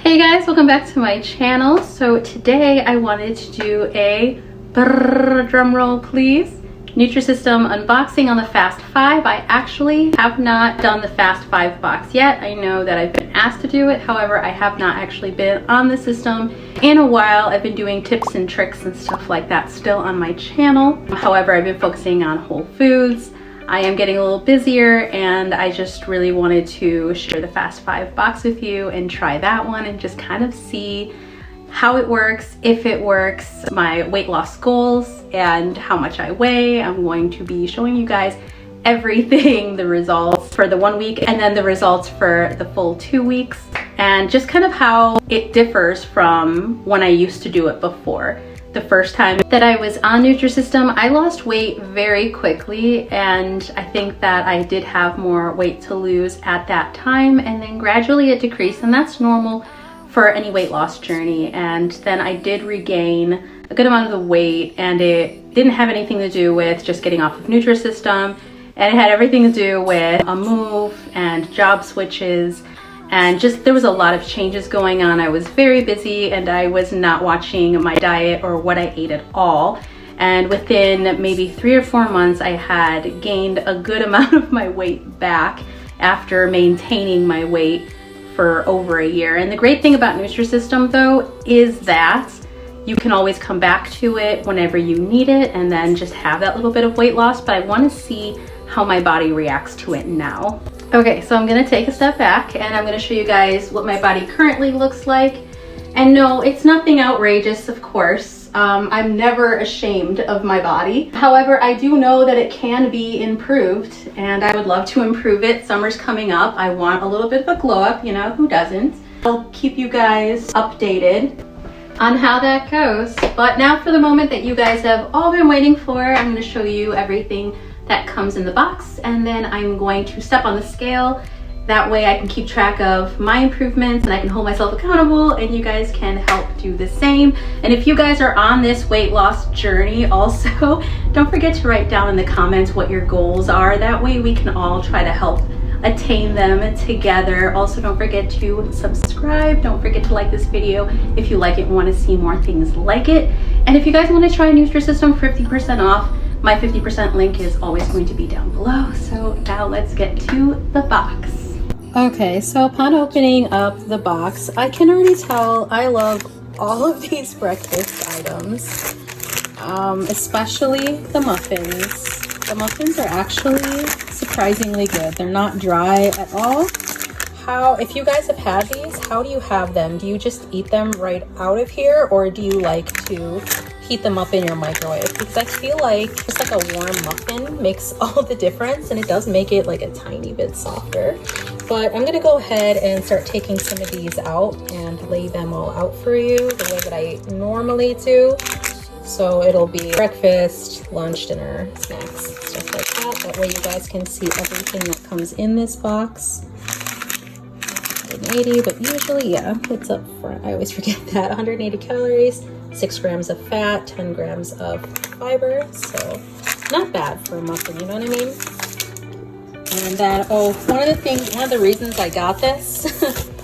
Hey guys, welcome back to my channel. So today I wanted to do a drum roll please, Nutrisystem unboxing on the Fast 5. I actually have not done the Fast 5 box yet. I know that I've been asked to do it, however I have not actually been on the system in a while. I've been doing tips and tricks and stuff like that still on my channel. However, I've been focusing on whole foods. I am getting a little busier and I just really wanted to share the Fast 5 box with you and try that one and just kind of see how it works, if it works, my weight loss goals, and how much I weigh. I'm going to be showing you guys everything, the results for the 1 week and then the results for the full 2 weeks, and just kind of how it differs from when I used to do it before. The first time that I was on Nutrisystem, I lost weight very quickly, and I think that I did have more weight to lose at that time, and then gradually it decreased, and that's normal for any weight loss journey. And then I did regain a good amount of the weight, and it didn't have anything to do with just getting off of Nutrisystem, and it had everything to do with a move and job switches. And just there was a lot of changes going on. I was very busy and I was not watching my diet or what I ate at all. And within maybe 3 or 4 months, I had gained a good amount of my weight back after maintaining my weight for over a year. And the great thing about Nutrisystem though is that you can always come back to it whenever you need it and then just have that little bit of weight loss. But I want to see how my body reacts to it now. Okay, so I'm gonna take a step back and I'm gonna show you guys what my body currently looks like. And no, it's nothing outrageous, of course. I'm never ashamed of my body. However, I do know that it can be improved and I would love to improve it. Summer's coming up. I want a little bit of a glow up, you know, who doesn't? I'll keep you guys updated on how that goes. But now for the moment that you guys have all been waiting for, I'm gonna show you everything that comes in the box, and then I'm going to step on the scale. That way I can keep track of my improvements and I can hold myself accountable, and you guys can help do the same. And if you guys are on this weight loss journey also, don't forget to write down in the comments what your goals are. That way we can all try to help attain them together. Also, don't forget to subscribe. Don't forget to like this video if you like it and want to see more things like it. And if you guys want to try Nutrisystem 50% off, my 50% link is always going to be down below. So now let's get to the box. Okay, so upon opening up the box, I can already tell I love all of these breakfast items, especially the muffins. The muffins are actually surprisingly good. They're not dry at all. If you guys have had these, how do you have them? Do you just eat them right out of here, or do you like to heat them up in your microwave? Because I feel like just like a warm muffin makes all the difference, and it does make it like a tiny bit softer. But I'm gonna go ahead and start taking some of these out and lay them all out for you the way that I normally do. So it'll be breakfast, lunch, dinner, snacks, stuff like that. That way you guys can see everything that comes in this box. 180, but usually, yeah, it's up front. I always forget that. 180 calories, 6 grams of fat, 10 grams of fiber. So not bad for a muffin, you know what I mean? And then, one of the reasons I got this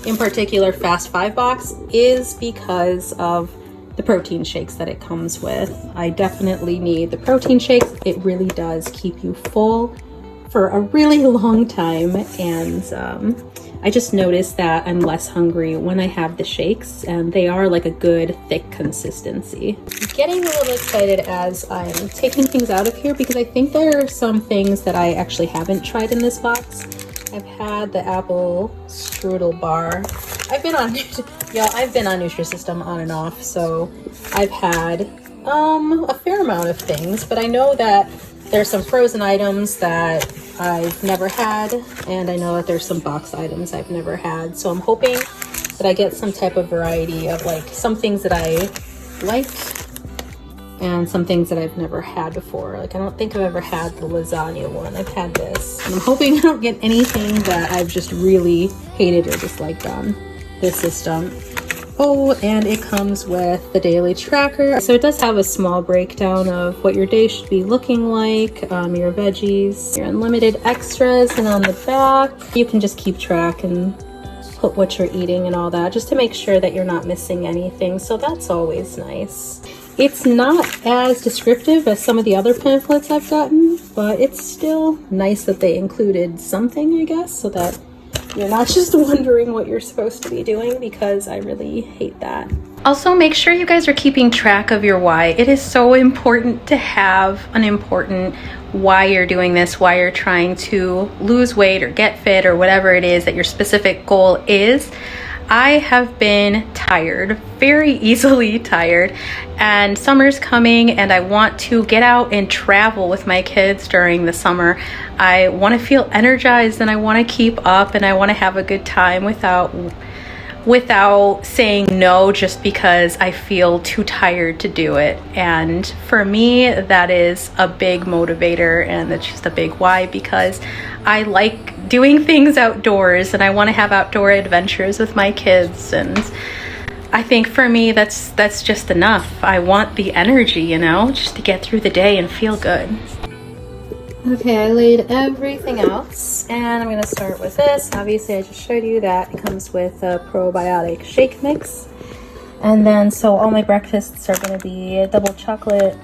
in particular Fast 5 box is because of the protein shakes that it comes with. I definitely need the protein shakes. It really does keep you full for a really long time, and I just noticed that I'm less hungry when I have the shakes, and they are like a good thick consistency. I'm getting a little excited as I'm taking things out of here because I think there are some things that I actually haven't tried in this box. I've had the apple strudel bar. I've been on Nutrisystem on and off, so I've had a fair amount of things, but I know that there's some frozen items that I've never had, and I know that there's some box items I've never had. So I'm hoping that I get some type of variety of like some things that I like and some things that I've never had before. Like I don't think I've ever had the lasagna one. I've had this. And I'm hoping I don't get anything that I've just really hated or disliked on this system. Oh, and it comes with the daily tracker. So it does have a small breakdown of what your day should be looking like, your veggies, your unlimited extras, and on the back, you can just keep track and put what you're eating and all that, just to make sure that you're not missing anything. So that's always nice. It's not as descriptive as some of the other pamphlets I've gotten, but it's still nice that they included something, I guess, so that you're not just wondering what you're supposed to be doing, because I really hate that. Also, make sure you guys are keeping track of your why. It is so important to have an important why you're doing this, why you're trying to lose weight or get fit or whatever it is that your specific goal is. I have been tired, very easily tired, and summer's coming and I want to get out and travel with my kids during the summer. I want to feel energized and I want to keep up and I want to have a good time without saying no just because I feel too tired to do it. And for me, that is a big motivator, and it's just a big why, because I like doing things outdoors and I want to have outdoor adventures with my kids. And I think for me, that's just enough. I want the energy, you know, just to get through the day and feel good. Okay, I laid everything else, and I'm going to start with this. Obviously, I just showed you that it comes with a probiotic shake mix. And then, so all my breakfasts are going to be a double chocolate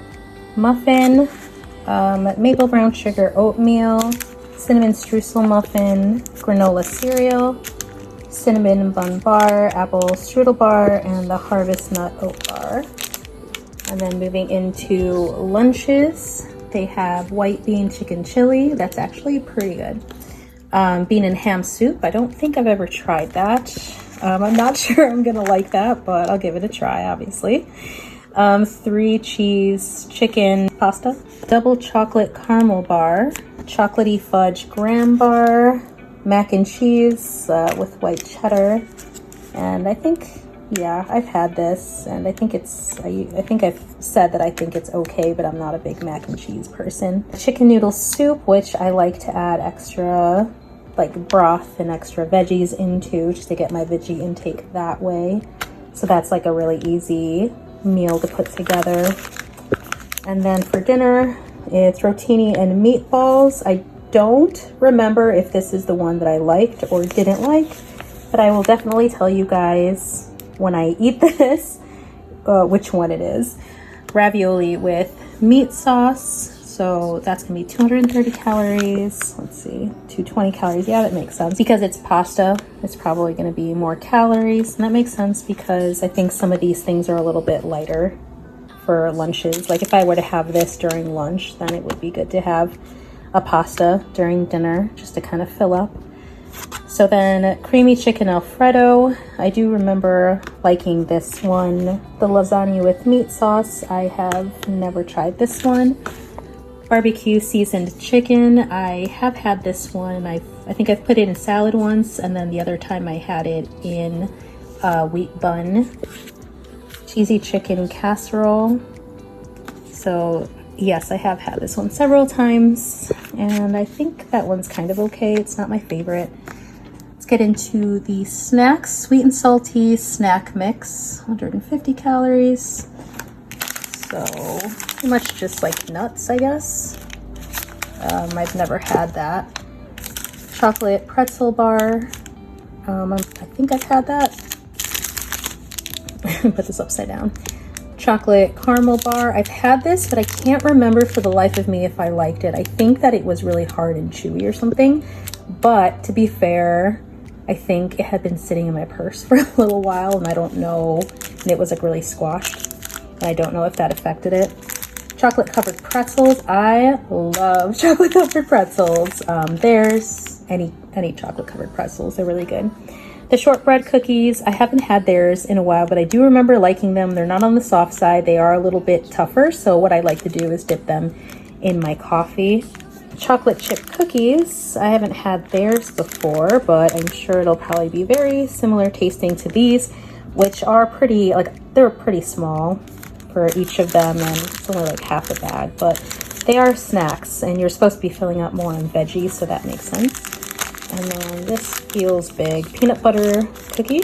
muffin, maple brown sugar oatmeal, cinnamon streusel muffin, granola cereal, cinnamon bun bar, apple strudel bar, and the harvest nut oat bar. And then moving into lunches, they have white bean chicken chili. That's actually pretty good. Bean and ham soup. I don't think I've ever tried that. I'm not sure I'm gonna like that, but I'll give it a try, obviously. 3 cheese chicken pasta. Double chocolate caramel bar. Chocolatey fudge graham bar. Mac and cheese with white cheddar. And I think, yeah, I've had this, and I think I've said that I think it's okay, but I'm not a big mac and cheese person. Chicken noodle soup, which I like to add extra like broth and extra veggies into, just to get my veggie intake that way. So that's like a really easy meal to put together. And then for dinner, it's rotini and meatballs. I don't remember if this is the one that I liked or didn't like, but I will definitely tell you guys when I eat this which one it is. Ravioli with meat sauce, so that's gonna be 230 calories. Let's see, 220 calories. Yeah, that makes sense because it's pasta. It's probably gonna be more calories, and that makes sense because I think some of these things are a little bit lighter for lunches. Like if I were to have this during lunch, then it would be good to have a pasta during dinner just to kind of fill up. So then creamy chicken Alfredo. I do remember liking this one. The lasagna with meat sauce. I have never tried this one. Barbecue seasoned chicken. I have had this one. I think I've put it in salad once, and then the other time I had it in wheat bun. Cheesy chicken casserole. So yes, I have had this one several times, and I think that one's kind of okay. It's not my favorite. Let's get into the snacks. Sweet and salty snack mix, 150 calories. So pretty much just like nuts, I guess. I've never had that. Chocolate pretzel bar. I think I've had that. Put this upside down. Chocolate caramel bar. I've had this, but I can't remember for the life of me if I liked it. I think that it was really hard and chewy or something, but to be fair, I think it had been sitting in my purse for a little while, and I don't know, and it was like really squashed, and I don't know if that affected it. Chocolate covered pretzels. I love chocolate covered pretzels. There's any chocolate covered pretzels. They're really good. The shortbread cookies, I haven't had theirs in a while, but I do remember liking them. They're not on the soft side. They are a little bit tougher, so what I like to do is dip them in my coffee. Chocolate chip cookies, I haven't had theirs before, but I'm sure it'll probably be very similar tasting to these, which are pretty, like, they're pretty small for each of them, and it's only like half a bag, but they are snacks, and you're supposed to be filling up more on veggies, so that makes sense. And then this feels big. Peanut butter cookie.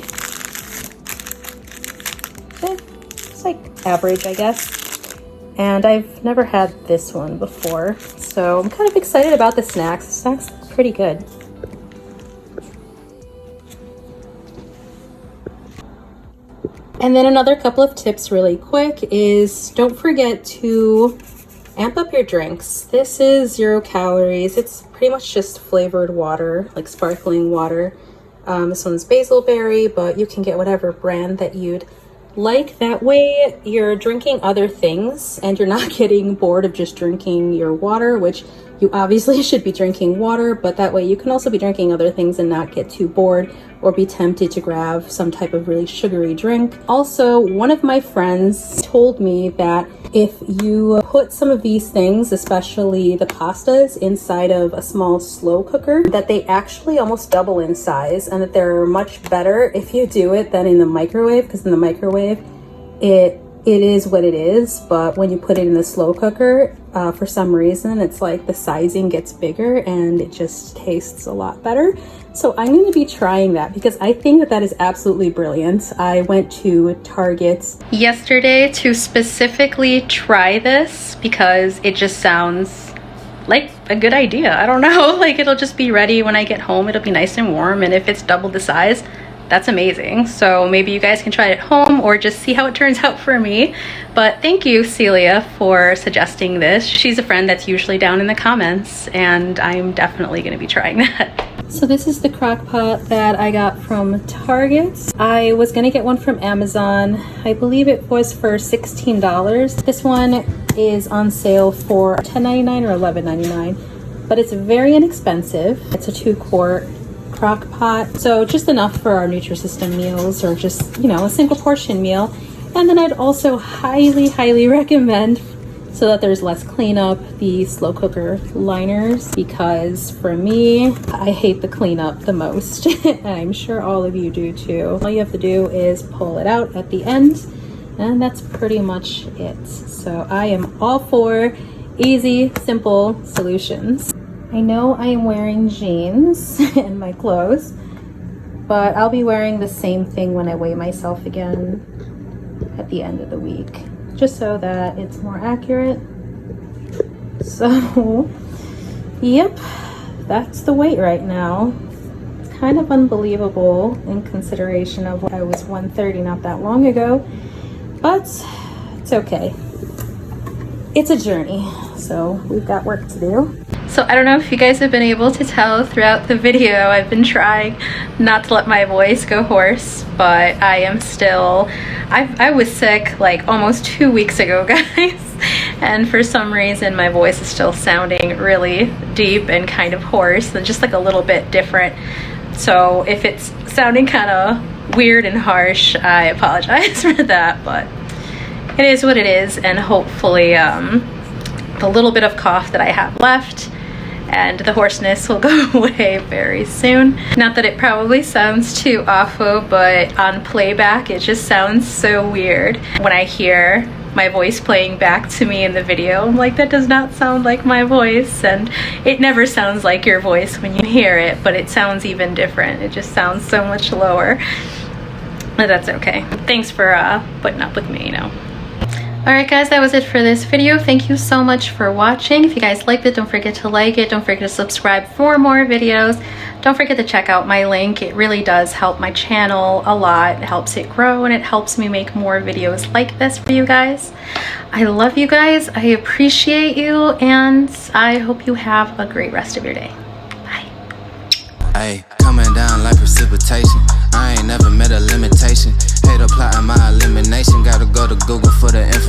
It's like average, I guess. And I've never had this one before, so I'm kind of excited about the snacks. The snacks look pretty good. And then another couple of tips really quick is don't forget to amp up your drinks. This is 0 calories. It's pretty much just flavored water, like sparkling water. This one's basilberry, but you can get whatever brand that you'd like. That way you're drinking other things and you're not getting bored of just drinking your water, which you obviously should be drinking water, but that way you can also be drinking other things and not get too bored or be tempted to grab some type of really sugary drink. Also, one of my friends told me that if you put some of these things, especially the pastas, inside of a small slow cooker, that they actually almost double in size and that they're much better if you do it than in the microwave, because in the microwave, it is what it is, but when you put it in the slow cooker, for some reason, it's like the sizing gets bigger and it just tastes a lot better. So I'm going to be trying that because I think that that is absolutely brilliant. I went to Target yesterday to specifically try this because it just sounds like a good idea. I don't know, like it'll just be ready when I get home. It'll be nice and warm, and if it's double the size, that's amazing. So maybe you guys can try it at home or just see how it turns out for me. But thank you, Celia, for suggesting this. She's a friend that's usually down in the comments, and I'm definitely going to be trying that. So this is the crock pot that I got from Target. I was going to get one from Amazon. I believe it was for $16. This one is on sale for $10.99 or $11.99, but it's very inexpensive. It's a 2-quart crock pot, so just enough for our Nutrisystem meals, or just, you know, a single portion meal. And then I'd also highly recommend, so that there's less cleanup, the slow cooker liners, because for me, I hate the cleanup the most. And I'm sure all of you do too. All you have to do is pull it out at the end, and that's pretty much it. So I am all for easy, simple solutions. I know I am wearing jeans in my clothes, but I'll be wearing the same thing when I weigh myself again at the end of the week, just so that it's more accurate. So, yep, that's the weight right now. It's kind of unbelievable in consideration of I was 130 not that long ago, but it's okay. It's a journey, so we've got work to do. So I don't know if you guys have been able to tell throughout the video, I've been trying not to let my voice go hoarse, but I am still, I was sick like almost 2 weeks ago, guys. And for some reason, my voice is still sounding really deep and kind of hoarse, and just like a little bit different. So if it's sounding kind of weird and harsh, I apologize for that, but it is what it is. And hopefully the little bit of cough that I have left and the hoarseness will go away very soon. Not that it probably sounds too awful, but on playback it just sounds so weird. When I hear my voice playing back to me in the video, I'm like, that does not sound like my voice. And it never sounds like your voice when you hear it, but it sounds even different. It just sounds so much lower. But that's okay. Thanks for putting up with me, you know. Alright guys, that was it for this video. Thank you so much for watching. If you guys liked it, don't forget to like it. Don't forget to subscribe for more videos. Don't forget to check out my link. It really does help my channel a lot. It helps it grow and it helps me make more videos like this for you guys. I love you guys. I appreciate you, and I hope you have a great rest of your day. Bye. Hey, coming down like precipitation. I ain't never met a limitation. Hater plotting my elimination. Gotta go to Google for the information.